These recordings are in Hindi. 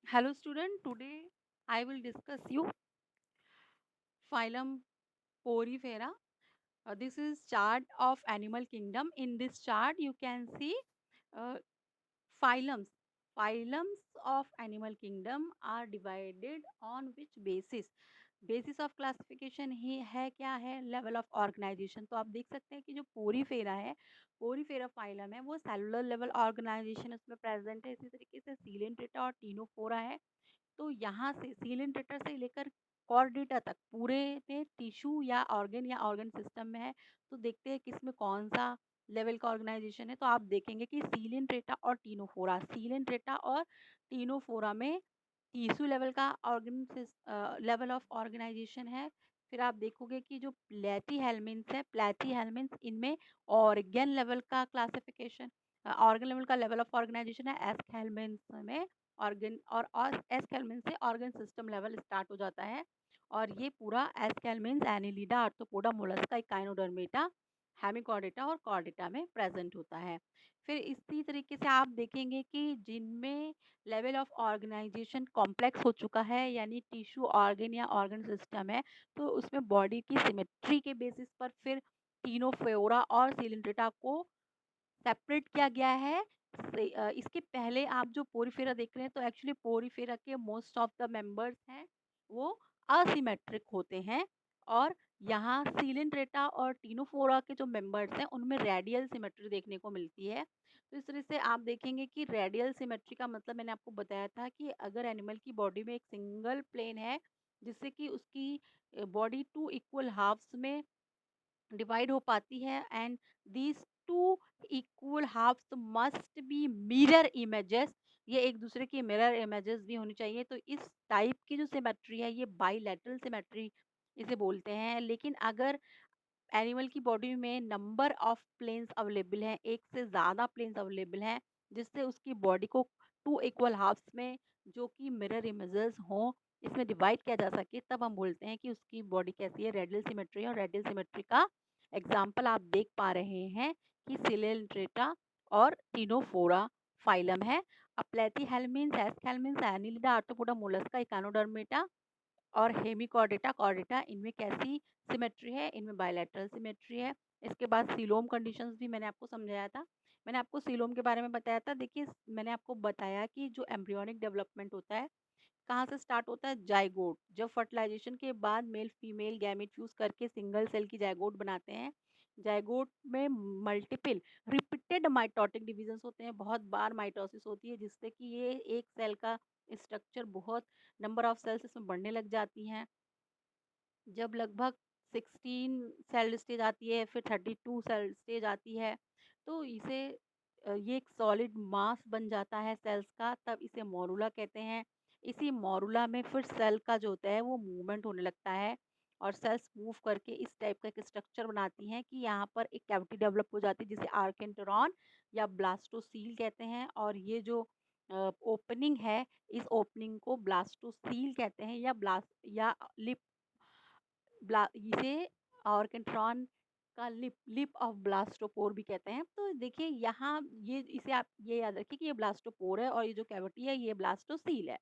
Hello student, today I will discuss you phylum Porifera. This is chart of animal kingdom. In this chart you can see uh, phylums. Phylums of animal kingdom are divided on which basis? Basis of classification ही है क्या है लेवल ऑफ ऑर्गेनाइजेशन। तो आप देख सकते हैं कि जो पोरीफेरा है, पोरीफेरा फाइलम है, वो सेलुलर लेवल ऑर्गेनाइजेशन उसमें प्रेजेंट है। इसी तरीके से सीलेंट्रेटा और टीनोफोरा है। तो यहाँ से सीलेंट्रेटा से लेकर कॉर्डेटा तक पूरे में टिश्यू या ऑर्गन सिस्टम में है। तो देखते हैं किसमें कौन सा लेवल का ऑर्गेनाइजेशन है। तो आप देखेंगे कि सीलेंट्रेटा और टीनोफोरा में टिश्यू लेवल का लेवल ऑफ ऑर्गेनाइजेशन है। फिर आप देखोगे कि जो प्लेटी हेलमिन्स इनमें ऑर्गन लेवल का क्लासिफिकेशन, ऑर्गन लेवल का लेवल ऑफ ऑर्गेनाइजेशन है। एस्केलमेंस में ऑर्गन और एस्केलमेंस से ऑर्गन सिस्टम लेवल स्टार्ट हो जाता है। और ये पूरा aschelminthes annelida, arthropoda, mollusca, echinodermata, hemichordata और कॉर्डेटा में प्रेजेंट होता है। फिर इसी तरीके से आप देखेंगे कि जिनमें लेवल ऑफ ऑर्गेनाइजेशन कॉम्प्लेक्स हो चुका है, यानी टिश्यू ऑर्गन या ऑर्गन सिस्टम है, तो उसमें बॉडी की सिमेट्री के बेसिस पर फिर टीनोफोरा और सिलेंट्रेटा को सेपरेट किया गया है। इसके पहले आप जो पोरीफेरा देख रहे हैं, तो एक्चुअली पोरीफेरा के मोस्ट ऑफ द मेंबर्स हैं वो असिमेट्रिक होते हैं। और यहाँ सीलेंट्रेटा और टीनोफोरा के जो मेंबर्स हैं उनमें रेडियल सिमेट्री देखने को मिलती है। तो इस तरह से आप देखेंगे कि रेडियल सिमेट्री का मतलब मैंने आपको बताया था कि अगर एनिमल की बॉडी में एक सिंगल प्लेन है जिससे कि उसकी बॉडी टू इक्वल हाफ्स में डिवाइड हो पाती है, and these two equal halves must be mirror images, ये एक दूसरे की मिरर इमेजेस भी होनी चाहिए। तो इस टाइप की जो सिमेट्री है ये बाइलेटरल सिमेट्री इसे बोलते हैं। लेकिन अगर एनिमल की बॉडी में नंबर ऑफ प्लेन्स अवेलेबल हैं, एक से ज़्यादा प्लेन्स अवेलेबल हैं जिससे उसकी बॉडी को टू इक्वल हाफ्स में जो कि मिरर इमेजेस हों इसमें डिवाइड किया जा सके, तब हम बोलते हैं कि उसकी बॉडी कैसी है, रेडियल सिमेट्री। और रेडियल सिमेट्री का एग्जाम्पल आप देख पा रहे हैं कि सिलेंट्रेटा और टीनोफोरा फाइलम है। प्लेटीहेल्मिन्स, एस्केल्मिन्स, एनिलिडा, आर्थ्रोपोडा, मोलस्का, इकानोडर्मेटा और हेमिकॉर्डेटा, कॉर्डेटा, इनमें कैसी सिमेट्री है? इनमें बायलैटरल सिमेट्री है। इसके बाद सीलोम कंडीशंस भी मैंने आपको समझाया था। मैंने आपको सीलोम के बारे में बताया था। देखिए, मैंने आपको बताया कि जो एम्ब्रियोनिक डेवलपमेंट होता है कहाँ से स्टार्ट होता है? जाइगोट। जब फर्टिलाइजेशन के बाद मेल फीमेल गैमेट फ्यूज करके सिंगल सेल की जाइगोट बनाते हैं। जाइगोट में मल्टीपल रिपीटेड माइटोटिक डिविजन्स होते हैं, बहुत बार माइटोसिस होती है जिससे कि ये एक सेल का स्ट्रक्चर बहुत नंबर ऑफ सेल्स इसमें बढ़ने लग जाती हैं। जब लगभग 16 सेल स्टेज आती है, फिर 32 सेल स्टेज आती है, तो इसे ये एक सॉलिड मास बन जाता है सेल्स का, तब इसे मोरूला कहते हैं। इसी मोरूला में फिर सेल का जो होता है वो मूवमेंट होने लगता है और सेल्स मूव करके इस टाइप का एक स्ट्रक्चर बनाती हैं कि यहाँ पर एक कैविटी डेवलप हो जाती है जिसे आर्केंटरॉन या ब्लास्टोसील कहते हैं। और ये जो ओपनिंग है, इस ओपनिंग को ब्लास्टोसील कहते हैं या ब्लास्ट या लिप इसे ऑर्केंट्रॉन का लिप लिप ऑफ ब्लास्टोपोर भी कहते हैं। तो देखिए यहाँ ये इसे आप ये याद रखिए कि ये ब्लास्टोपोर है और ये जो कैविटी है ये ब्लास्टोसील है।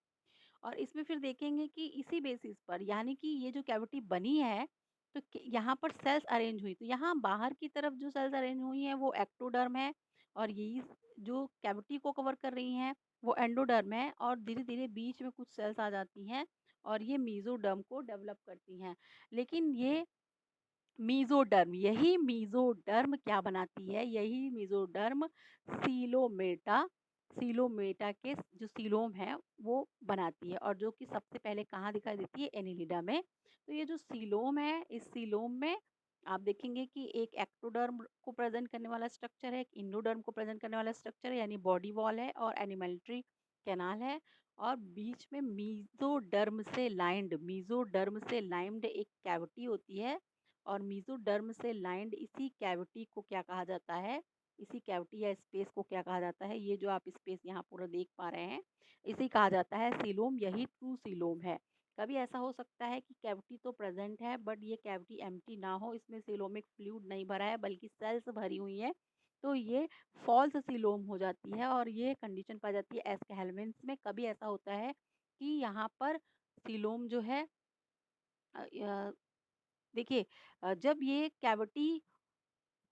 और इसमें फिर देखेंगे कि इसी बेसिस पर, यानी कि ये जो कैविटी बनी है, तो यहाँ पर सेल्स अरेंज हुई, तो यहाँ बाहर की तरफ जो सेल्स अरेंज हुई हैं वो एक्टोडर्म है और यही जो कैविटी को कवर कर रही हैं वो एंडोडर्म है। और धीरे धीरे बीच में कुछ सेल्स आ जाती हैं और ये मीजोडर्म को डेवलप करती हैं। लेकिन ये मीजोडर्म क्या बनाती है? यही मीजोडर्म सीलोमेटा सीलोमेटा के जो सीलोम है वो बनाती है, और जो कि सबसे पहले कहाँ दिखाई देती है? एनिलिडा में। तो ये जो सीलोम है, इस सीलोम में आप देखेंगे कि एक एक्टोडर्म को प्रेजेंट करने वाला स्ट्रक्चर है, एक इंडोडर्म को प्रेजेंट करने वाला स्ट्रक्चर है, यानी बॉडी वॉल है और एनिमेल्ट्री कैनाल है। और बीच में मीजोडर्म से लाइम्ड एक कैविटी होती है। और मीजोडर्म से लाइंड इसी कैविटी को क्या कहा जाता है? इसी कैविटी या स्पेस को क्या कहा जाता है? ये जो आप स्पेस यहाँ पूरा देख पा रहे हैं इसी कहा जाता है सीलोम। यही ट्रू सीलोम है। कभी ऐसा हो सकता है कि कैविटी तो प्रेजेंट है बट ये कैविटी एम्प्टी ना हो, इसमें सीलोमिक फ्लूइड नहीं भरा है बल्कि सेल्स भरी हुई है, तो ये फॉल्स सीलोम हो जाती है और ये कंडीशन पाई जाती है एस्केल्मेंस में। कभी ऐसा होता है कि यहाँ पर सीलोम जो है अ, य देखिए जब ये कैविटी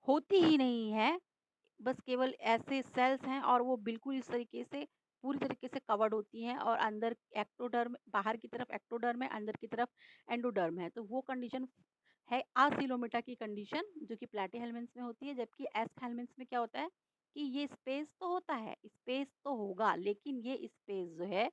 होती ही नहीं है, बस केवल ऐसे सेल्स हैं और वो बिल्कुल इस तरीके से पूरी तरीके से कवर्ड होती हैं और अंदर एक्टोडर्म, बाहर की तरफ एक्टोडर्म है, अंदर की तरफ एंडोडर्म है। तो वो कंडीशन है असीलोमेटा की कंडीशन, जो कि प्लैटीहेल्मिन्थ में होती है। जबकि एस्केल्मिन्थ में क्या होता है कि ये स्पेस तो होता है, स्पेस तो होगा, लेकिन ये स्पेस जो है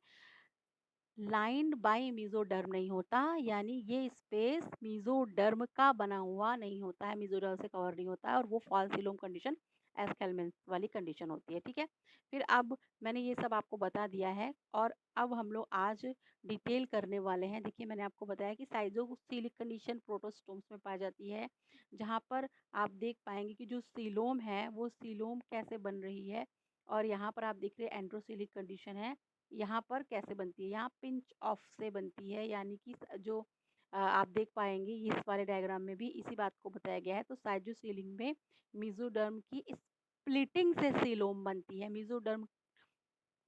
लाइन्ड बाय मेसोडर्म नहीं होता, यानी ये स्पेस मेसोडर्म का बना हुआ नहीं होता है, मेसोडर्म से कवर नहीं होता है, और वो फॉल्स सिलोम कंडीशन एस्केल्मेंट वाली कंडीशन होती है। ठीक है, फिर अब मैंने ये सब आपको बता दिया है और अब हम लोग आज डिटेल करने वाले हैं। देखिए, मैंने आपको बताया कि साइजोसिलिक कंडीशन प्रोटोस्टोम्स में पाई जाती है, जहाँ पर आप देख पाएंगे कि जो सीलोम है वो सीलोम कैसे बन रही है, और यहाँ पर आप देख रहे हैं एंड्रोसिलिक कंडीशन है, यहाँ पर कैसे बनती है, यहाँ पिंच ऑफ से बनती है, यानी कि जो आप देख पाएंगे इस वाले डायग्राम में भी इसी बात को बताया गया है। तो साइटोसीलिंग में मेसोडर्म की स्प्लिटिंग से सीलोम बनती है, मेसोडर्म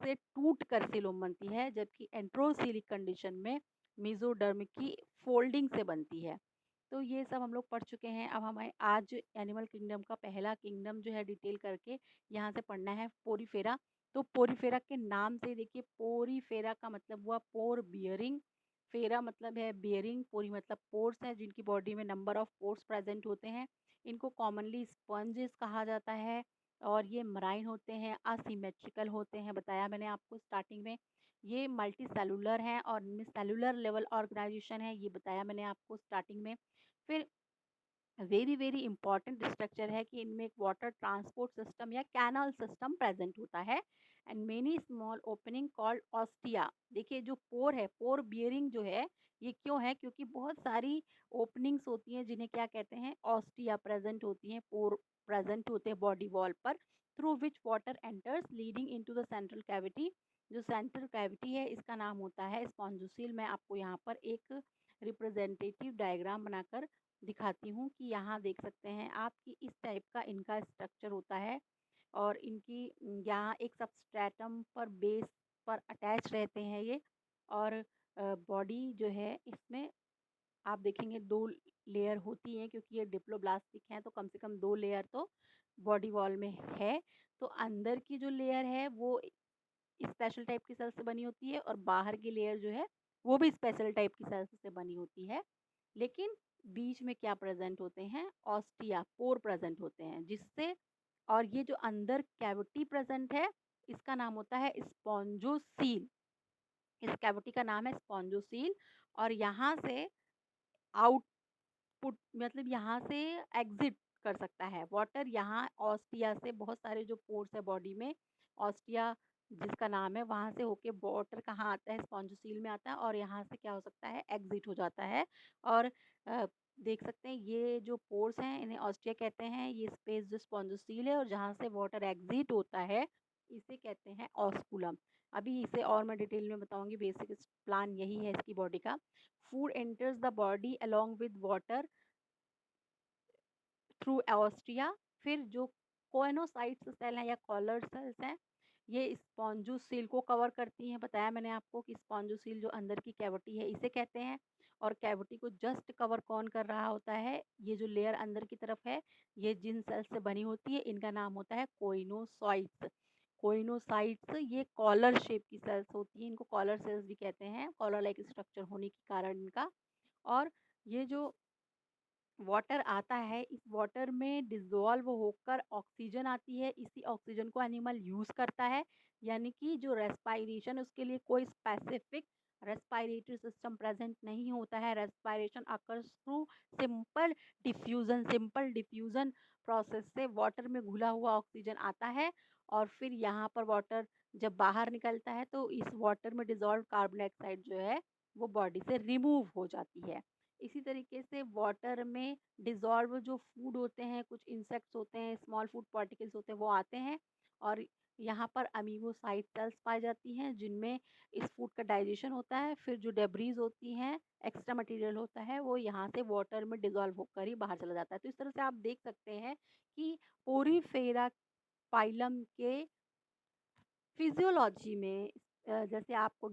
से टूट कर सीलोम बनती है, जबकि एंट्रोसिलिक कंडीशन में मेसोडर्म की फोल्डिंग से बनती है। तो ये सब हम लोग पढ़ चुके हैं। अब हमें आज एनिमल किंगडम का पहला किंगडम जो है डिटेल करके यहाँ से पढ़ना है, पोरीफेरा। तो पोरीफेरा के नाम से देखिए, पोरीफेरा का मतलब हुआ पोर बियरिंग, फेरा मतलब है बियरिंग, पोरी मतलब पोर्स है, जिनकी बॉडी में नंबर ऑफ पोर्स प्रेजेंट होते हैं। इनको कॉमनली स्पंजेस कहा जाता है, और ये मराइन होते हैं, असिमेट्रिकल होते हैं, बताया मैंने आपको स्टार्टिंग में। ये मल्टी सेलुलर हैं और इनमें सेलुलर लेवल ऑर्गेनाइजेशन है, ये बताया मैंने आपको स्टार्टिंग में। फिर वेरी वेरी इंपॉर्टेंट स्ट्रक्चर है कि इनमें एक वाटर ट्रांसपोर्ट सिस्टम या कैनल सिस्टम प्रेजेंट होता है, and many small opening called ostia. देखिए, जो पोर है, पोर बियरिंग जो है, ये क्यों है, क्योंकि बहुत सारी ओपनिंग्स होती हैं जिन्हें क्या कहते हैं, ऑस्टिया प्रेजेंट होती हैं, पोर प्रेजेंट होते हैं बॉडी वॉल पर, through which water enters leading into the central cavity. जो सेंट्रल कैविटी है इसका नाम होता है स्पॉन्जोसील। मैं आपको यहाँ पर एक रिप्रेजेंटेटिव डायग्राम बनाकर दिखाती हूँ कि यहाँ देख सकते हैं आप कि इस टाइप का इनका स्ट्रक्चर होता है, और इनकी यहाँ एक सबस्ट्रेटम पर बेस पर अटैच रहते हैं ये, और बॉडी जो है इसमें आप देखेंगे दो लेयर होती हैं, क्योंकि ये डिप्लोब्लास्टिक हैं तो कम से कम दो लेयर तो बॉडी वॉल में है। तो अंदर की जो लेयर है वो स्पेशल टाइप की सेल्स से बनी होती है, और बाहर की लेयर जो है वो भी स्पेशल टाइप की सेल्स से बनी होती है। लेकिन बीच में क्या प्रेजेंट होते हैं, ऑस्टिया पोर प्रेजेंट होते हैं, जिससे, और ये जो अंदर कैविटी प्रेजेंट है इसका नाम होता है स्पॉन्जोसील। इस कैविटी का नाम है स्पॉन्जोसील, और यहाँ से आउट पुट मतलब यहाँ से एग्जिट कर सकता है वाटर। यहाँ ऑस्टिया से बहुत सारे जो पोर्स है बॉडी में, ऑस्टिया जिसका नाम है, वहाँ से होके वाटर कहाँ आता है, स्पॉन्जोसील में आता है, और यहाँ से क्या हो सकता है, एग्जिट हो जाता है। और देख सकते हैं ये जो पोर्स हैं इन्हें ऑस्टिया कहते हैं, ये स्पेस जो स्पॉन्जोसील है और जहाँ से वाटर एग्जिट होता है इसे कहते हैं ऑस्कुलम। अभी इसे और मैं डिटेल में बताऊंगी, बेसिक प्लान यही है इसकी बॉडी का। Food enters the body along with water through Austria. फिर जो कोएनोसाइट्स सेल हैं या कॉलर सेल्स हैं, ये स्पॉन्जोसील को कवर करती हैं। बताया मैंने आपको कि स्पॉन्जोसील जो अंदर की कैविटी है इसे कहते हैं, और कैविटी को जस्ट कवर कौन कर रहा होता है, ये जो लेयर अंदर की तरफ है, ये जिन सेल्स से बनी होती है इनका नाम होता है कोइनोसाइट्स। कोइनोसाइट्स ये कॉलर शेप की सेल्स होती हैं, इनको कॉलर सेल्स भी कहते हैं, कॉलर लाइक स्ट्रक्चर होने के कारण इनका। और ये जो वाटर आता है, इस वाटर में डिज़ोल्व होकर ऑक्सीजन आती है, इसी ऑक्सीजन को एनिमल यूज़ करता है, यानी कि जो रेस्पायरेशन उसके लिए कोई स्पेसिफिक रेस्पायरेटरी सिस्टम प्रेजेंट नहीं होता है। Respiration occurs through simple diffusion process से वाटर में घुला हुआ ऑक्सीजन आता है, और फिर यहाँ पर वाटर जब बाहर निकलता है तो इस वाटर में डिजॉल्व कार्बन डाइऑक्साइड जो है वो बॉडी से रिमूव हो जाती है। इसी तरीके से वाटर में डिज़ोल्व जो फूड होते हैं, कुछ इंसेक्ट्स होते हैं, स्मॉल फूड पार्टिकल्स होते हैं, वो आते हैं, और यहाँ पर अमीबोसाइट सेल्स पाई जाती हैं जिनमें इस फूड का डाइजेशन होता है। फिर जो डेब्रीज होती हैं, एक्स्ट्रा मटेरियल होता है, वो यहाँ से वाटर में डिज़ोल्व होकर ही बाहर चला जाता है। तो इस तरह से आप देख सकते हैं कि पोरीफेरा फाइलम के फिजियोलॉजी में जैसे आपको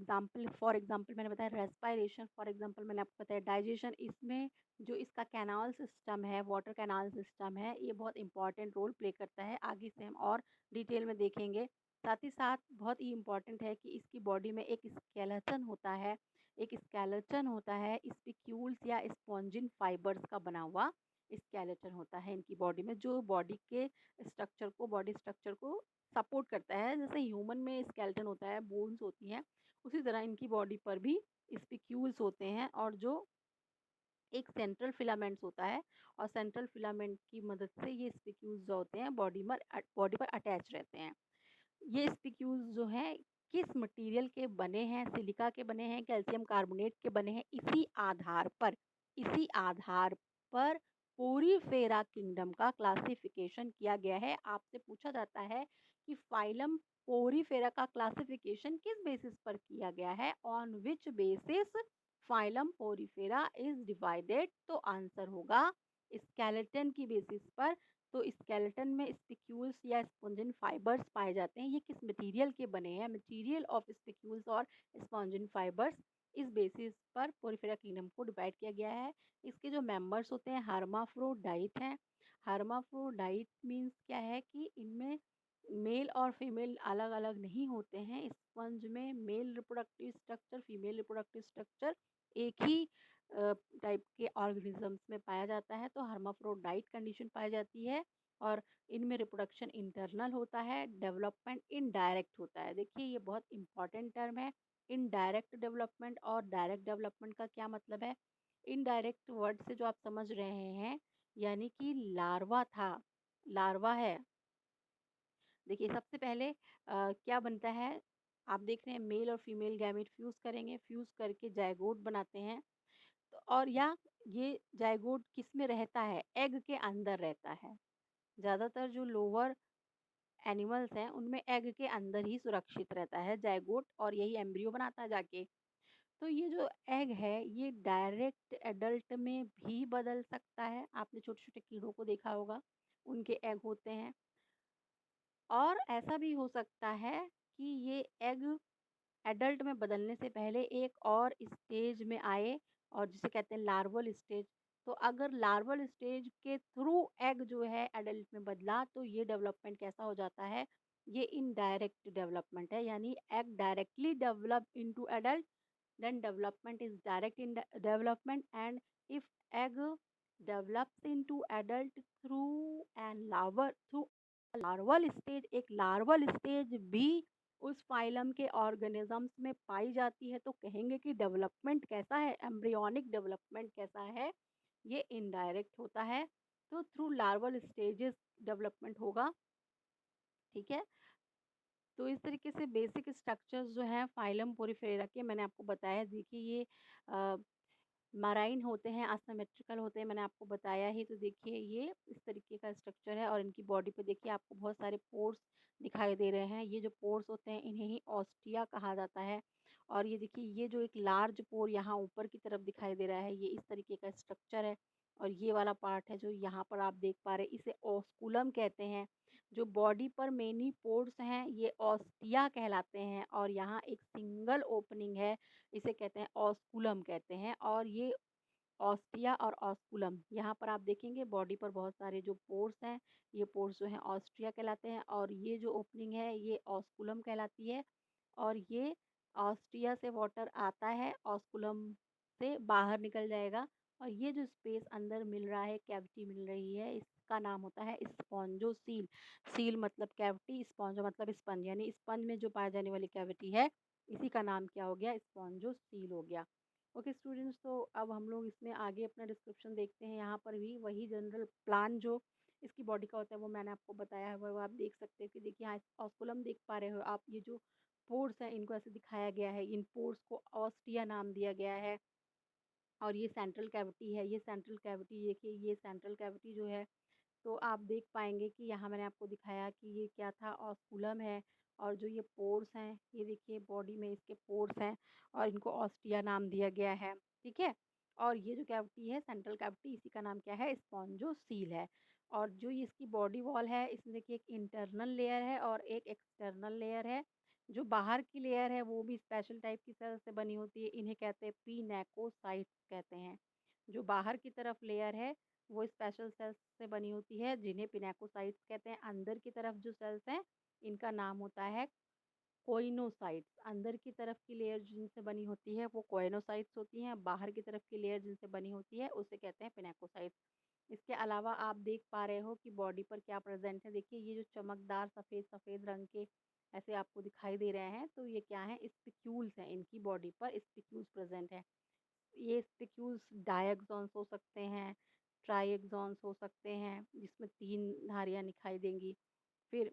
फॉर एग्ज़ाम्पल मैंने बताया रेस्पिरेशन, फॉर एग्ज़ाम्पल मैंने आपको बताया डाइजेशन, इसमें जो इसका कैनाल सिस्टम है, वाटर कैनाल सिस्टम है, ये बहुत इम्पोर्टेंट रोल प्ले करता है। आगे से हम और डिटेल में देखेंगे। साथ ही साथ बहुत ही इम्पोर्टेंट है कि इसकी बॉडी में एक स्केलेटन होता है, एक स्केलेटन होता है, स्पिक्यूल्स या स्पॉन्जिन फाइबर्स का बना हुआ स्केलेटन होता है इनकी बॉडी में, जो बॉडी स्ट्रक्चर को सपोर्ट करता है। जैसे ह्यूमन में स्केलेटन होता है, बोन्स होती हैं, उसी तरह इनकी बॉडी पर भी स्पिक्यूल्स होते हैं और जो एक सेंट्रल फिलामेंट्स होता है, और सेंट्रल फिलामेंट की मदद से ये स्पिक्यूल्स जो होते हैं बॉडी पर अटैच रहते हैं। ये स्पिक्यूल्स जो हैं किस मटेरियल के बने हैं, सिलिका के बने हैं, कैल्शियम कार्बोनेट के बने हैं, इसी आधार पर पोरीफेरा किंगडम का क्लासिफिकेशन किया गया है। आपसे पूछा जाता है कि फाइलम पोरीफेरा का क्लासिफिकेशन किस बेसिस पर किया गया है, on which basis phylum Porifera is divided, तो आंसर होगा स्केलेटन की बेसिस पर। तो स्केलेटन में स्पिक्यूल्स या स्पॉन्जिन फाइबर्स पाए जाते हैं। ये किस मटेरियल के बने हैं, मटेरियल ऑफ स्पिक्यूल्स और स्पॉन्जिन फाइबर्स, इस बेसिस पर पोरीफेरा किंगडम को डिवाइड किया गया है। इसके जो मेंबर्स होते हैं हर्माफ्रोडाइट हैं। हर्माफ्रोडाइट मीन्स क्या है कि इनमें मेल और फीमेल अलग अलग नहीं होते हैं। स्पंज में male reproductive structure, female reproductive structure एक ही टाइप के ऑर्गेनिजम्स में पाया जाता है, तो हर्माफ्रोडाइट कंडीशन पाई जाती है। और इनमें रिप्रोडक्शन इंटरनल होता है, डेवलपमेंट इनडायरेक्ट होता है। देखिए ये बहुत इंपॉर्टेंट टर्म है, इनडायरेक्ट डेवलपमेंट और डायरेक्ट डेवलपमेंट का क्या मतलब है। इनडायरेक्ट वर्ड से जो आप समझ रहे हैं, यानी कि लार्वा है। देखिए सबसे पहले क्या बनता है, आप देख रहे हैं मेल और फीमेल गैमेट फ्यूज़ करेंगे, फ्यूज़ करके जाइगोट बनाते हैं। तो और या ये जाइगोट किस में रहता है, एग के अंदर रहता है। ज़्यादातर जो लोअर एनिमल्स हैं उनमें एग के अंदर ही सुरक्षित रहता है जाइगोट, और यही एम्ब्रियो बनाता है जाके। तो ये जो एग है ये डायरेक्ट एडल्ट में भी बदल सकता है। आपने छोटे छोटे कीड़ों को देखा होगा, उनके एग होते हैं। और ऐसा भी हो सकता है कि ये एग एडल्ट में बदलने से पहले एक और स्टेज में आए, और जिसे कहते हैं लार्वल स्टेज। तो अगर लार्वल स्टेज के थ्रू एग जो है एडल्ट में बदला, तो ये डेवलपमेंट कैसा हो जाता है, ये इनडायरेक्ट डेवलपमेंट है। यानी egg directly develop into adult, then development is direct in development, and if egg develops into adult through and larval stage, एक larval stage भी उस फाइलम के ऑर्गेनिजम्स में पाई जाती है, तो कहेंगे कि डेवलपमेंट कैसा है, एम्ब्रियोनिक डेवलपमेंट कैसा है, ये इनडायरेक्ट होता है। तो थ्रू लार्वल स्टेजेस डेवलपमेंट होगा। ठीक है, तो इस तरीके से बेसिक स्ट्रक्चर्स जो हैं फाइलम पोरीफेरा के मैंने आपको बताया। देखिए ये मराइन होते हैं, असिमेट्रिकल होते हैं, मैंने आपको बताया ही। तो देखिए ये इस तरीके का स्ट्रक्चर है, और इनकी बॉडी पे देखिए आपको बहुत सारे पोर्स दिखाई दे रहे हैं। ये जो पोर्स होते हैं इन्हें ही ऑस्टिया कहा जाता है। और ये देखिए ये जो एक लार्ज पोर यहाँ ऊपर की तरफ दिखाई दे रहा है, ये इस तरीके का स्ट्रक्चर है। और ये वाला पार्ट है जो यहाँ पर आप देख पा रहे हैं, इसे ऑस्कुलम कहते हैं। जो बॉडी पर मेनी पोर्स हैं ये ऑस्टिया कहलाते हैं, और यहाँ एक सिंगल ओपनिंग है, इसे कहते हैं ऑस्कुलम कहते हैं। और ये ऑस्टिया और ऑस्कुलम, यहाँ पर आप देखेंगे बॉडी पर बहुत सारे जो पोर्स हैं, ये पोर्स जो हैं ऑस्ट्रिया कहलाते हैं, और ये जो ओपनिंग है ये ऑस्कुलम कहलाती है। और ये ऑस्ट्रिया से वाटर आता है, ऑस्कुलम से बाहर निकल जाएगा, और ये जो स्पेस अंदर मिल रहा है, कैविटी मिल रही है, इसका नाम होता है स्पॉन्जोसील। सील मतलब कैविटी, स्पॉन्जो मतलब स्पंज, यानी स्पंज में जो पाई जाने वाली कैविटी है, इसी का नाम क्या हो गया, स्पॉन्जोसील हो गया। ओके स्टूडेंट्स, तो अब हम लोग इसमें आगे अपना डिस्क्रिप्शन देखते हैं। यहाँ पर भी वही जनरल प्लान जो इसकी बॉडी का होता है वो मैंने आपको बताया है, वो आप देख सकते हैं कि देखिए यहाँ ऑस्कुलम देख पा रहे हो आप। ये जो पोर्स हैं इनको ऐसे दिखाया गया है, इन पोर्स को ऑस्टिया नाम दिया गया है। और ये सेंट्रल कैविटी है, ये सेंट्रल कैविटी देखिए, ये सेंट्रल कैविटी जो है, तो आप देख पाएंगे कि यहाँ मैंने आपको दिखाया कि ये क्या था, ऑस्कुलम है। और जो ये पोर्स हैं, ये देखिए बॉडी में इसके पोर्स हैं, और इनको ऑस्टिया नाम दिया गया है। ठीक है, और ये जो कैविटी है सेंट्रल कैविटी, इसी का नाम क्या है, स्पॉन्जोसील है। और जो ये इसकी बॉडी वॉल है, इसमें देखिए एक इंटरनल लेयर है और एक एक्सटर्नल लेयर है। जो बाहर की लेयर है वो भी स्पेशल टाइप की सेल से बनी होती है, इन्हें कहते हैं पिनेकोसाइट्स कहते हैं। जो बाहर की तरफ लेयर है वो स्पेशल सेल्स से बनी होती है जिन्हें पिनेकोसाइट्स कहते हैं। अंदर की तरफ जो सेल्स हैं इनका नाम होता है कोइनोसाइट्स। अंदर की तरफ की लेयर जिनसे बनी होती है वो कोइनोसाइट्स होती हैं, बाहर की तरफ की लेयर जिनसे बनी होती है उसे कहते हैं पिनेकोसाइट्स। इसके अलावा आप देख पा रहे हो कि बॉडी पर क्या प्रेजेंट है। देखिए ये जो चमकदार सफ़ेद सफ़ेद रंग के ऐसे आपको दिखाई दे रहे हैं तो ये क्या है, स्पिक्यूल्स हैं। इनकी बॉडी पर स्पिक्यूल्स प्रेजेंट है। ये स्पिक्यूल्स डायक्सॉन्स हो सकते हैं, ट्राइएक्सॉन्स हो सकते हैं जिसमें 3 धारियाँ दिखाई देंगी। फिर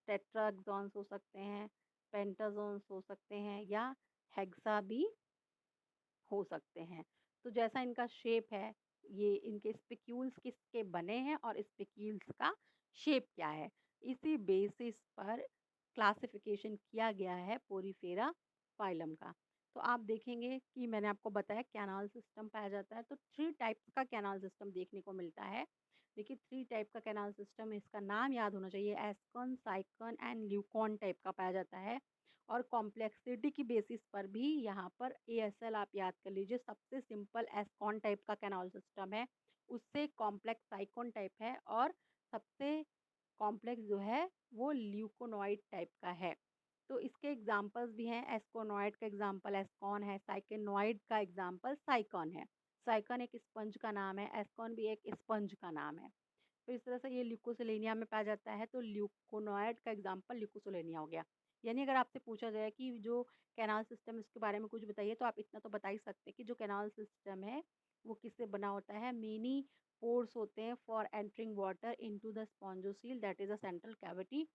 टेट्राक्सॉन्स हो सकते हैं, पेंटाज़ोन्स हो सकते हैं या हेक्सा भी हो सकते हैं। तो जैसा इनका शेप है, ये इनके स्पिक्यूल्स किसके बने हैं और स्पिक्यूल्स का शेप क्या है, इसी बेसिस पर क्लासिफिकेशन किया गया है पोरीफेरा फाइलम का। तो आप देखेंगे कि मैंने आपको बताया कैनाल सिस्टम पाया जाता है, तो 3 टाइप्स का कैनाल सिस्टम देखने को मिलता है। देखिए 3 टाइप का कैनाल सिस्टम, इसका नाम याद होना चाहिए, एस्कन, साइकन एंड ल्यूकॉन टाइप का पाया जाता है। और कॉम्प्लेक्सिटी की बेसिस पर भी यहाँ पर एएसएल आप याद कर लीजिए। सबसे सिंपल एस्कॉन टाइप का कैनाल सिस्टम है, उससे कॉम्प्लेक्स साइकॉन टाइप है और सबसे कॉम्प्लेक्स जो है वो ल्यूकोनॉइड टाइप का है। तो इसके एग्जांपल्स भी हैं। एस्कोनॉइड का एग्जांपल एस्कॉन है, साइकेनॉइड का एग्जांपल साइकॉन है। साइकॉन एक स्पंज का नाम है, एस्कॉन भी एक स्पंज का नाम है। तो इस तरह से ये ल्यूकोसेलेनिया में पाया जाता है, तो ल्यूकोनॉइड का एग्जांपल ल्यूकोसेलेनिया हो गया। यानी अगर आपसे पूछा जाए कि जो कैनाल सिस्टम इसके बारे में कुछ बताइए, तो आप इतना तो बता ही सकते हैं कि जो कैनाल सिस्टम है वो किससे बना होता है। मेनी पोर्स होते हैं for entering water into the spongocoel, that is a central cavity.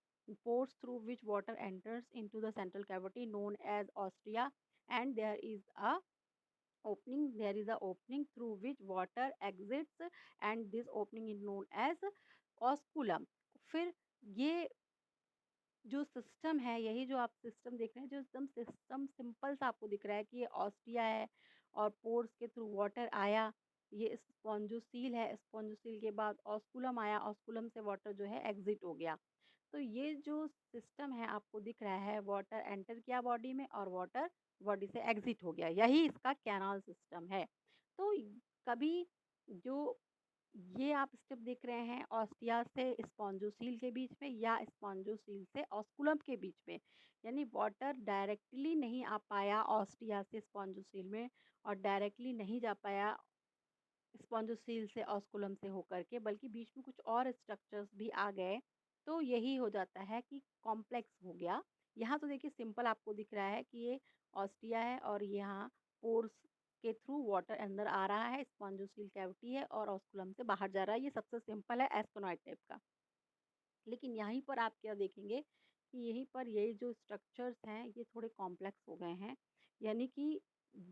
Pores through which water enters into the central cavity known as ostia, and there is a opening through which water exits, and this opening is known as osculum। फिर ये जो सिस्टम है, यही जो आप सिस्टम देख रहे हैं, जो एकदम सिस्टम सिंपल सा आपको दिख रहा है कि ये ऑस्टिया है और पोर्स के थ्रू वाटर आया, ये स्पॉन्जोसील है, स्पॉन्जोसील के बाद ऑस्कुलम आया, ऑस्कुलम से वाटर जो है एग्जिट हो गया। तो ये जो सिस्टम है आपको दिख रहा है, वाटर एंटर किया बॉडी में और वाटर बॉडी से एग्जिट हो गया, यही इसका कैनाल सिस्टम है। तो कभी जो ये आप स्टेप देख रहे हैं ऑस्टिया से स्पॉन्जोसील के बीच में या स्पॉन्जोसील से ऑस्कुलम के बीच में, यानी वाटर डायरेक्टली नहीं आ पाया ऑस्टिया से स्पॉन्जोसील में और डायरेक्टली नहीं जा पाया स्पॉन्जोसील से ऑस्कुलम से होकर के, बल्कि बीच में कुछ और स्ट्रक्चर्स भी आ गए। तो यही हो जाता है कि कॉम्प्लेक्स हो गया। यहाँ तो देखिए सिंपल आपको दिख रहा है कि ये ऑस्टिया है और यहाँ पोर्स के थ्रू वाटर अंदर आ रहा है, स्पॉन्जोसील कैविटी है और ऑस्कुलम से बाहर जा रहा है। ये सबसे सिंपल है एस्कोनॉइड टाइप का। लेकिन यहीं पर आप क्या देखेंगे कि यहीं पर यही जो स्ट्रक्चर्स हैं ये थोड़े कॉम्प्लेक्स हो गए हैं। यानी कि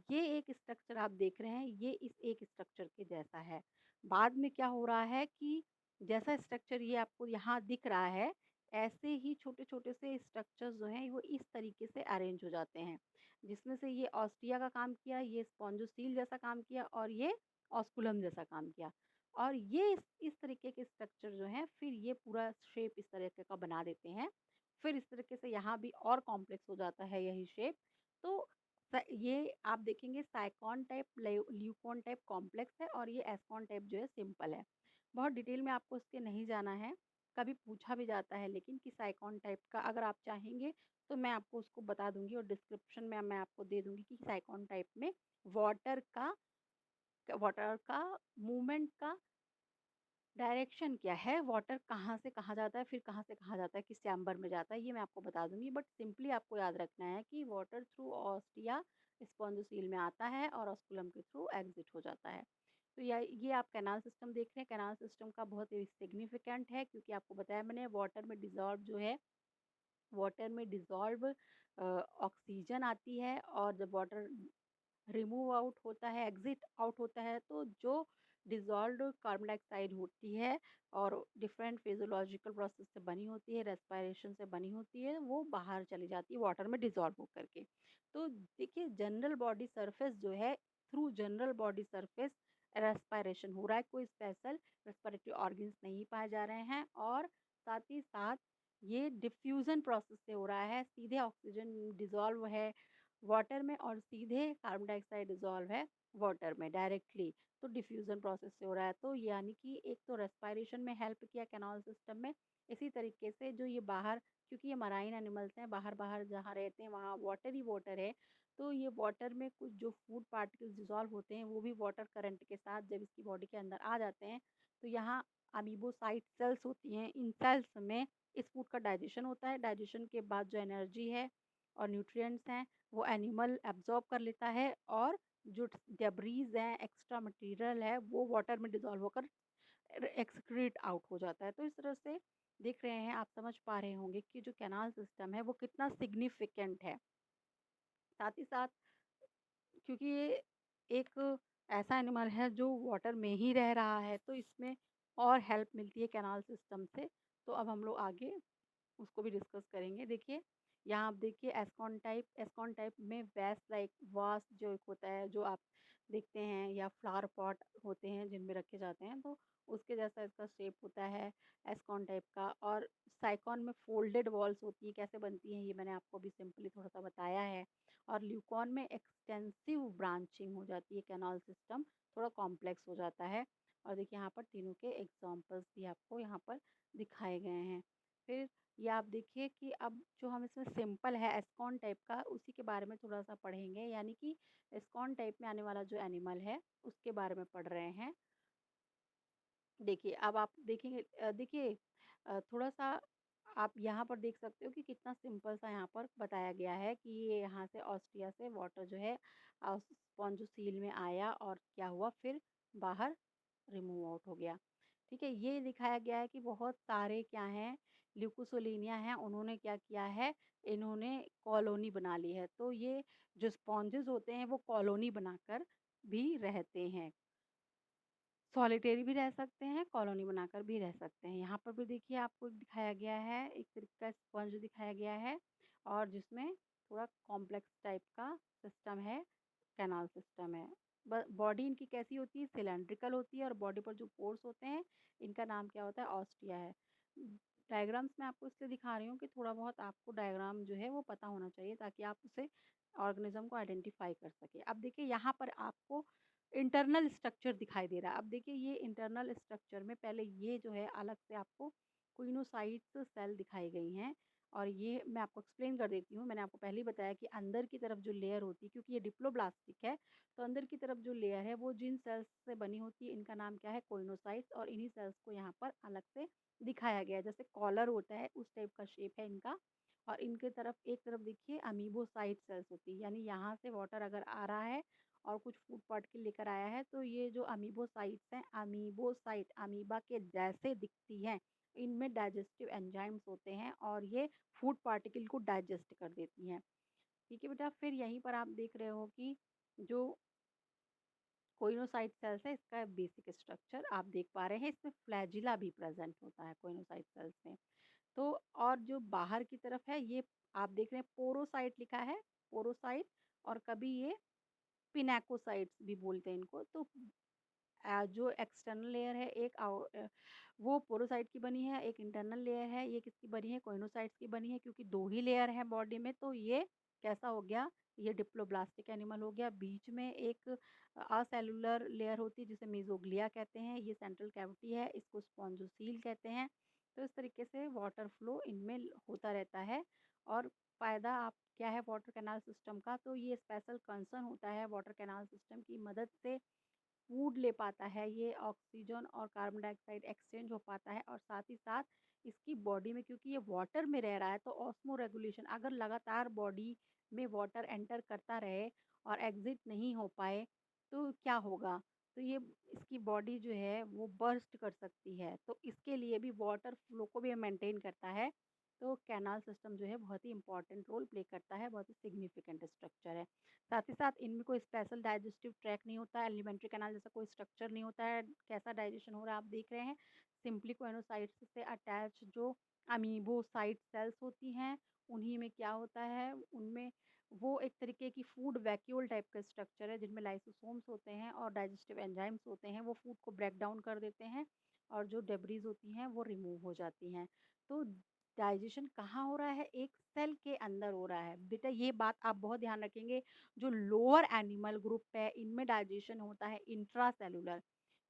ये एक स्ट्रक्चर आप देख रहे हैं, ये इस एक स्ट्रक्चर के जैसा है। बाद में क्या हो रहा है कि जैसा स्ट्रक्चर ये आपको यहाँ दिख रहा है, ऐसे ही छोटे-छोटे से स्ट्रक्चर्स जो हैं वो इस तरीके से अरेंज हो जाते हैं। जिसमें से ये ऑस्टिया का काम किया, ये स्पॉन्जोसील जैसा काम किया और ये ऑस्कुलम जैसा काम किया। और ये इस तरीके के स्ट्रक्चर जो हैं फिर ये पूरा शेप इस तरीके का बना देते हैं। फिर इस तरीके से यहाँ भी और कॉम्प्लेक्स हो जाता है यही शेप। तो ये आप देखेंगे साइकॉन टाइप, ल्यूकॉन टाइप कॉम्प्लेक्स है और ये एस्कॉन टाइप जो है सिंपल है। बहुत डिटेल में आपको इसके नहीं जाना है, कभी पूछा भी जाता है लेकिन कि साइकॉन टाइप का अगर आप चाहेंगे तो मैं आपको उसको बता दूंगी और डिस्क्रिप्शन में मैं आपको दे दूंगी कि साइकॉन टाइप में वाटर का वाटर का मूवमेंट का डायरेक्शन क्या है, वाटर कहाँ से कहाँ जाता है, फिर कहाँ से कहाँ जाता है, किस चैम्बर में जाता है, ये मैं आपको बता दूँगी। बट सिंपली आपको याद रखना है कि वाटर थ्रू ऑस्टिया स्पॉन्जोसील में आता है और ऑस्कुलम के थ्रू एग्ज़िट हो जाता है। तो ये आप कैनाल सिस्टम देख रहे हैं, कैनाल सिस्टम का बहुत ही सिग्निफिकेंट है क्योंकि आपको बताया मैंने वाटर में डिज़ॉल्व जो है, वाटर में डिज़ॉल्व ऑक्सीजन आती है और जब वाटर रिमूव आउट होता है, एग्ज़िट आउट होता है, तो जो डिज़ॉल्व्ड कार्बन डाइऑक्साइड होती है और डिफरेंट फिज़ियोलॉजिकल प्रोसेस से बनी होती है, रेस्पिरेशन से बनी होती है, वो बाहर चली जाती है वाटर में डिज़ॉल्व होकर के। तो देखिए जनरल बॉडी सरफेस जो है, through general body surface respiration हो रहा है, कोई स्पेशल रेस्पिरेटरी ऑर्गन्स नहीं पाए जा रहे हैं और साथ ही साथ ये डिफ्यूज़न प्रोसेस से हो रहा है, सीधे ऑक्सीजन डिज़ॉल्व है वाटर में और सीधे कार्बन डाइऑक्साइड डिज़ॉल्व है वाटर में डायरेक्टली। तो डिफ्यूज़न प्रोसेस से हो रहा है। तो यानी कि एक तो रेस्पिरेशन में हेल्प किया कैनाल सिस्टम में, इसी तरीके से जो ये बाहर, क्योंकि ये मराइन एनिमल्स हैं, बाहर-बाहर जहाँ रहते हैं वहाँ वाटर ही वाटर है, तो ये वाटर में कुछ जो फूड पार्टिकल्स डिज़ॉल्व होते हैं, वो भी वाटर करंट के साथ जब इसकी बॉडी के अंदर आ जाते हैं, तो यहाँ अमीबोसाइट सेल्स होती हैं, इन सेल्स में इस फूड का डाइजेशन होता है। डाइजेशन के बाद जो एनर्जी है और न्यूट्रिएंट्स हैं, वो एनिमल एब्ज़ॉर्ब कर लेता है और जो डेब्रीज़ हैं, एक्स्ट्रा मटेरियल है, वो वाटर में डिज़ॉल्व होकर एक्सक्रीट आउट हो जाता है। तो इस तरह से देख रहे हैं, आप समझ पा रहे होंगे कि जो कैनाल सिस्टम है, वो कितना सिग्निफिकेंट है। साथ ही साथ क्योंकि ये एक ऐसा एनिमल है जो वाटर में ही रह रहा है, तो इसमें और हेल्प मिलती है कैनाल सिस्टम से। तो अब हम लोग आगे उसको भी डिस्कस करेंगे। देखिए, यहाँ आप देखिए एस्कॉन टाइप में वेस्ट लाइक वास जो एक होता है, जो आप देखते हैं, या फ्लावर पॉट होते हैं जिनमें रखे जाते हैं, तो उसके जैसा इसका शेप होता है एस्कॉन टाइप का। और साइकॉन में फ़ोल्डेड वॉल्स होती हैं, कैसे बनती हैं ये मैंने आपको अभी सिंपली थोड़ा-सा बताया है। और ल्यूकॉन में एक्सटेंसिव ब्रांचिंग हो जाती है, कैनाल सिस्टम थोड़ा कॉम्प्लेक्स हो जाता है। और देखिए यहाँ पर तीनों के एग्ज़ाम्पल्स भी आपको यहाँ पर दिखाए गए हैं। फिर ये आप देखिए कि अब जो हम इसमें सिंपल है एस्कॉन टाइप का, उसी के बारे में थोड़ा-सा पढ़ेंगे, यानी कि एस्कॉन टाइप में आने वाला जो एनिमल है, उसके बारे में पढ़ रहे हैं। देखिए, अब आप देखेंगे देखिए थोड़ा-सा आप यहाँ पर देख सकते हो कि कितना सिंपल सा यहाँ पर बताया गया है कि ये यहाँ से ऑस्ट्रिया से वाटर जो है स्पॉन्जोसील में आया और क्या हुआ, फिर बाहर रिमूव आउट हो गया। ठीक है? ये दिखाया गया है कि बहुत सारे क्या हैं, ल्यूकोसोलिनिया हैं, उन्होंने क्या किया है, इन्होंने कॉलोनी बना ली है। तो ये जो स्पॉन्जेस होते हैं, वो कॉलोनी बनाकर भी रहते हैं। सॉलिटेरी भी रह सकते हैं, कॉलोनी बनाकर भी रह सकते हैं। यहाँ पर भी देखिए आपको दिखाया गया है, एक तरीके का स्पंज दिखाया गया है और जिसमें थोड़ा कॉम्प्लेक्स टाइप का सिस्टम है, कैनाल सिस्टम है। ब बॉडी इनकी कैसी होती है? सिलिंड्रिकल होती है और बॉडी पर जो पोर्स होते हैं, इनका नाम क्या होता है? ऑस्टिया है। डायग्राम्स मैं आपको इसलिए दिखा रही हूँ कि थोड़ा बहुत आपको डायग्राम जो है वो पता होना चाहिए, ताकि आप उसे ऑर्गेनिज़्म को आइडेंटिफ़ाई कर सकें। अब देखिए यहाँ पर आपको इंटरनल स्ट्रक्चर दिखाई दे रहा है। अब देखिए ये इंटरनल स्ट्रक्चर में पहले ये जो है अलग से आपको क्विनोसाइट सेल दिखाई गई हैं और ये मैं आपको एक्सप्लेन कर देती हूँ। मैंने आपको पहले ही बताया कि अंदर की तरफ जो लेयर होती है, क्योंकि ये डिप्लोब्लास्टिक है, तो अंदर की तरफ जो लेयर है वो जिन सेल्स से बनी होती है, इनका नाम क्या है? कोइनोसाइट्स। और इन्हीं सेल्स को यहाँ पर अलग से दिखाया गया है। जैसे कॉलर होता है उस टाइप का शेप है इनका। और इनके तरफ एक तरफ देखिए अमीबोसाइट सेल्स होती है, यानी यहाँ से वाटर अगर आ रहा है और कुछ फूड पार्टिकल लेकर आया है, तो ये जो अमीबोसाइट्स हैं, अमीबोसाइट अमीबा के जैसे दिखती हैं। इनमें डाइजेस्टिव एंजाइम्स होते हैं और ये फूड पार्टिकल को डाइजेस्ट कर देती हैं। ठीक है बेटा, फिर यहीं पर आप देख रहे हो कि जो कोइनोसाइट सेल्स है, इसका बेसिक स्ट्रक्चर आप देख पा रहे हैं। इसमें फ्लैजिला भी प्रेजेंट होता है कोइनोसाइट सेल्स में। तो और जो बाहर की तरफ है, ये आप देख रहे हैं पोरोसाइट लिखा है, पोरोसाइट। और कभी ये पिनाकोसाइट्स भी बोलते हैं इनको। तो जो एक्सटर्नल लेयर है एक वो पोरोसाइट की बनी है, एक इंटरनल लेयर है, ये किसकी बनी है? कोइनोसाइट्स की बनी है, क्योंकि 2 ही लेयर हैं बॉडी में, तो ये कैसा हो गया? ये डिप्लोब्लास्टिक एनिमल हो गया। बीच में एक असेलुलर लेयर होती है जिसे मेसोग्लिया कहते हैं, ये सेंट्रल कैविटी है, इसको स्पॉन्जोसील कहते हैं। तो इस तरीके से वाटर फ्लो इनमें होता रहता है। और फ़ायदा आप क्या है वाटर कैनाल सिस्टम का? तो ये स्पेशल कंसर्न होता है वाटर कैनाल सिस्टम की मदद से फूड ले पाता है, ये ऑक्सीजन और कार्बन डाइऑक्साइड एक्सचेंज हो पाता है। और साथ ही साथ इसकी बॉडी में, क्योंकि ये वाटर में रह रहा है, तो ऑस्मो रेगुलेशन, अगर लगातार बॉडी में वाटर एंटर करता रहे और एग्जिट नहीं हो पाए, तो क्या होगा? तो ये इसकी बॉडी जो है वो बर्स्ट कर सकती है। तो इसके लिए भी वाटर फ्लो को भी मेंटेन करता है। तो कैनाल सिस्टम जो है बहुत ही इंपॉर्टेंट रोल प्ले करता है, बहुत ही सिग्निफिकेंट स्ट्रक्चर है। साथ ही साथ इनमें कोई स्पेशल डाइजेस्टिव ट्रैक नहीं होता है, एलिमेंट्री कैनाल जैसा कोई स्ट्रक्चर नहीं होता है। कैसा डाइजेशन हो रहा है आप देख रहे हैं। सिंपली कोइनोसाइट्स से अटैच जो अमीबोसाइट सेल्स होती हैं, उन्हीं में क्या होता है, उनमें वो एक तरीके की फूड वैक्यूल टाइप का स्ट्रक्चर है, जिनमें लाइसोसोम्स होते हैं और डाइजेस्टिव एंजाइम्स होते हैं, वो फूड को ब्रेक डाउन कर देते हैं और जो डेब्रीज होती हैं वो रिमूव हो जाती हैं। तो डाइजेशन कहाँ हो रहा है? एक सेल के अंदर हो रहा है। बेटा ये बात आप बहुत ध्यान रखेंगे, जो लोअर एनिमल ग्रुप है इनमें डाइजेशन होता है इंट्रासेल्युलर,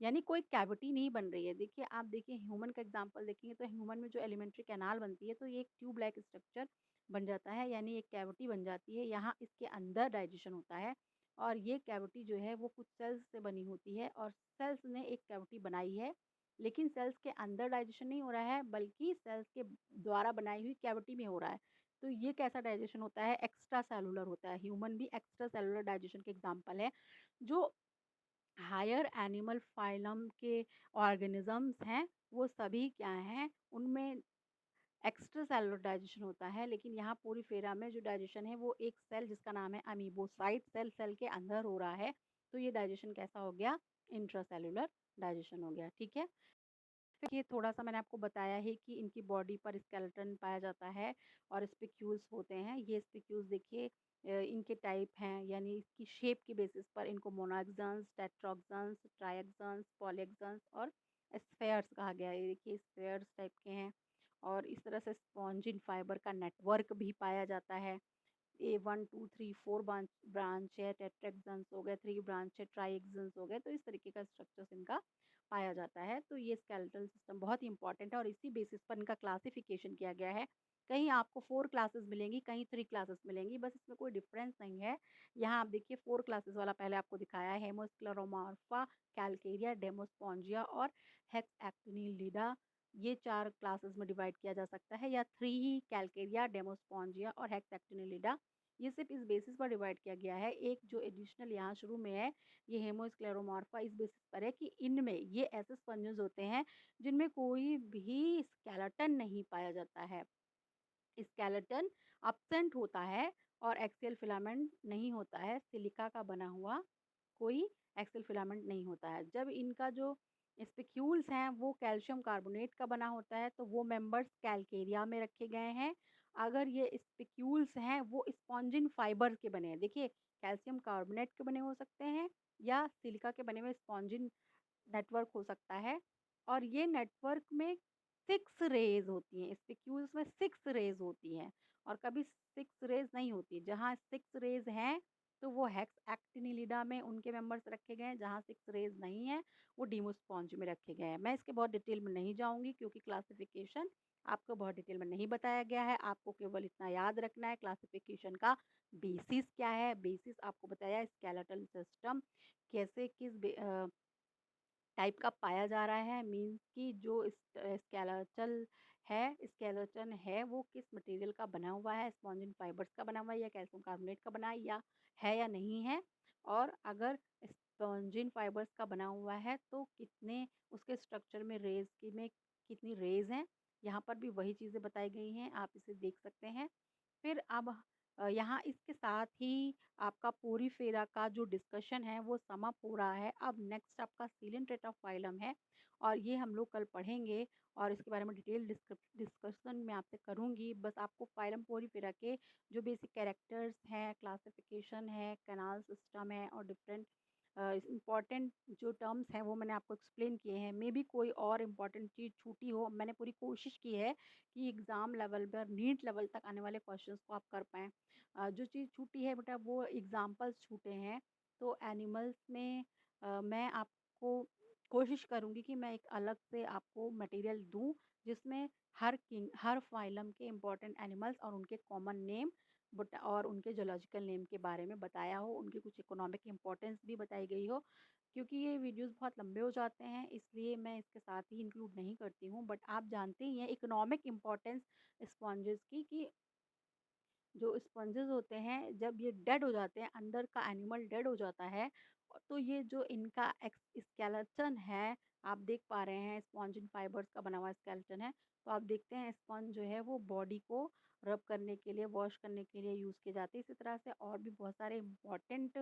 यानी कोई कैविटी नहीं बन रही है। देखिए आप देखिए ह्यूमन का एग्ज़ाम्पल देखेंगे तो ह्यूमन में जो एलिमेंट्री कैनाल बनती है तो ये एक ट्यूब लाइक स्ट्रक्चर बन जाता है, यानी एक कैविटी बन जाती है। यहाँ इसके अंदर डाइजेशन होता है और ये कैविटी जो है वो कुछ सेल्स से बनी होती है और सेल्स ने एक कैविटी बनाई है, लेकिन सेल्स के अंदर डाइजेशन नहीं हो रहा है बल्कि सेल्स के द्वारा बनाई हुई कैविटी में हो रहा है। तो ये कैसा डाइजेशन होता है? एक्स्ट्रा सेलुलर होता है। ह्यूमन भी एक्स्ट्रा सेलुलर डाइजेशन के एग्जांपल है। जो हायर एनिमल फाइलम के ऑर्गेनिजम्स हैं वो सभी क्या हैं? उनमें एक्स्ट्रा सेलुलर डाइजेशन होता है, लेकिन यहाँ पोरीफेरा में जो डाइजेशन है वो एक सेल जिसका नाम है अमीबोसाइट सेल, सेल के अंदर हो रहा है। तो ये डाइजेशन कैसा हो गया? इंट्रासेलुलर डाइजेशन हो गया। ठीक है। ये थोड़ा-सा मैंने आपको बताया है कि इनकी बॉडी पर स्केलेटन पाया जाता है और स्पिक्यूल्स होते हैं। ये स्पिक्यूल्स देखिए इनके टाइप हैं, यानी इसकी शेप के बेसिस पर इनको मोनोएक्सन्स, टेट्राएक्सन्स, ट्राइएक्सन्स, पॉलीएक्सन्स और स्फेयर्स कहा गया है। ये देखिए स्फेयर्स टाइप के हैं और इस तरह से स्पॉन्जिन फाइबर का नेटवर्क भी पाया जाता है। ए 1, 2, 3, 4 ब्रांच है, टेट्राहेक्सन्स हो गए, 3 ब्रांच है, ट्राइहेक्सन्स हो गए, तो इस तरीके का स्ट्रक्चर्स इनका पाया जाता है। तो ये स्केलेटल सिस्टम बहुत ही इंपॉर्टेंट है और इसी बेसिस पर इनका क्लासिफिकेशन किया गया है। कहीं आपको 4 क्लासेस मिलेंगी, कहीं 3 क्लासेस मिलेंगी, बस इसमें कोई डिफरेंस नहीं है। यहाँ आप देखिए 4 क्लासेस वाला पहले आपको दिखाया है, हेमोस्क्लेरोमार्फा, कैल्केरिया, डेमोस्पोंजिया और हेक्सएक्टिनिलिडा। ये 4 क्लासेस में डिवाइड किया जा सकता है या 3 ही, कैल्केरिया, डेमोस्पोंजिया और हेक्सएक्टिनिलिडा। ये सिर्फ इस बेसिस पर डिवाइड किया गया है। एक जो एडिशनल यहाँ शुरू में है, ये हेमोस्क्लेरोमार्फा इस बेसिस पर है कि इनमें ये ऐसे स्पंजेस होते हैं जिनमें कोई भी स्केलेटन नहीं पाया जाता है। स्केलेटन एब्सेंट होता है और एक्सियल फिलामेंट नहीं होता है, सिलिका का बना हुआ कोई एक्सियल फिलामेंट नहीं होता है। जब इनका जो स्पिक्यूल्स हैं वो कैल्शियम कार्बोनेट का बना होता है तो वो मेंबर्स कैल्केरिया में रखे गए हैं। अगर ये स्पिक्यूल्स हैं वो स्पॉन्जिन फाइबर के बने हैं। देखिए कैल्शियम कार्बोनेट के बने हो सकते हैं या सिलिका के बने हुए स्पॉन्जिन नेटवर्क हो सकता है और ये नेटवर्क में 6 रेज़ होती हैं, स्पिक्यूल्स में 6 रेज़ होती हैं और कभी 6 रेज़ नहीं होती। जहाँ 6 रेज़ हैं, तो वो हेक्स एक्टिनिलिडा में उनके मेंबर्स रखे गए हैं, जहाँ 6 रेज़ नहीं हैं, वो डीमोस्पोंज में रखे गए हैं। मैं इसके बहुत डिटेल में नहीं जाऊँगी क्योंकि क्लासिफ़िकेशन आपको बहुत डिटेल में नहीं बताया गया है। आपको केवल इतना याद रखना है क्लासिफ़िकेशन का बेसिस क्या है, बेसिस आपको बताया स्केलेटल सिस्टम कैसे टाइप का पाया जा रहा है, मीन्स कि जो स्केलेटन है वो किस मटेरियल का बना हुआ है, स्पॉन्जिन फाइबर्स का बना हुआ है या कैल्शियम कार्बोनेट का बना है या नहीं है। और अगर स्पॉन्जिन फाइबर्स का बना हुआ है तो कितने उसके स्ट्रक्चर में कितनी रेज हैं, यहाँ पर भी वही चीज़ें बताई गई हैं, आप इसे देख सकते हैं। फिर अब यहाँ इसके साथ ही आपका पोरीफेरा का जो डिस्कशन है वो सम अप हो रहा है। अब नेक्स्ट आपका सीलेंट्रेटा फाइलम है और ये हम लोग कल पढ़ेंगे और इसके बारे में डिटेल डिस्कशन मैं आपसे करूँगी। बस आपको फाइलम पोरीफेरा के जो बेसिक कैरेक्टर्स हैं, क्लासिफिकेशन है, कैनाल सिस्टम है और डिफरेंट इम्पॉर्टेंट जो टर्म्स हैं वो मैंने आपको एक्सप्लेन किए हैं। मे बी कोई और इम्पॉर्टेंट चीज़ छूटी हो। मैंने पूरी कोशिश की है कि एग्ज़ाम लेवल पर नीट लेवल तक आने वाले क्वेश्चंस को आप कर पाएँ। जो चीज़ छूटी है बेटा वो एग्ज़ाम्पल्स छूटे हैं। तो एनिमल्स में मैं आपको कोशिश करूँगी कि मैं एक अलग से आपको मटेरियल दूँ जिसमें हर फ़ाइलम के इम्पोर्टेंट एनिमल्स और उनके कॉमन नेम बट और उनके ज़ूलॉजिकल नेम के बारे में बताया हो, उनकी कुछ इकोनॉमिक इम्पोर्टेंस भी बताई गई हो। क्योंकि ये वीडियोज़ बहुत लंबे हो जाते हैं इसलिए मैं इसके साथ ही इंक्लूड नहीं करती हूँ। बट आप जानते ही हैं इकोनॉमिक इम्पोर्टेंस स्पॉन्जेस की कि जो स्पंजेस होते हैं जब ये डेड हो जाते हैं, अंदर का एनिमल डेड हो जाता है तो ये जो इनका स्केलेटन है, आप देख पा रहे हैं स्पॉन्जिन फाइबर्स का बना हुआ स्केलेटन है। तो आप देखते हैं स्पंज जो है वो बॉडी को रब करने के लिए, वॉश करने के लिए यूज़ किए जाते हैं। इसी तरह से और भी बहुत सारे इम्पोर्टेंट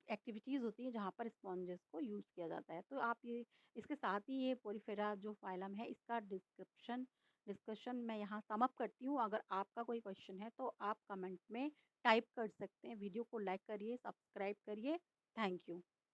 एक्टिविटीज़ होती हैं जहाँ पर स्पॉन्जेस को यूज़ किया जाता है। तो आप ये इसके साथ ही ये पोरीफेरा जो फाइलम है इसका डिस्कशन मैं यहाँ सम अप करती हूँ। अगर आपका कोई क्वेश्चन है तो आप कमेंट में टाइप कर सकते हैं। वीडियो को लाइक करिए, सब्सक्राइब करिए। Thank you.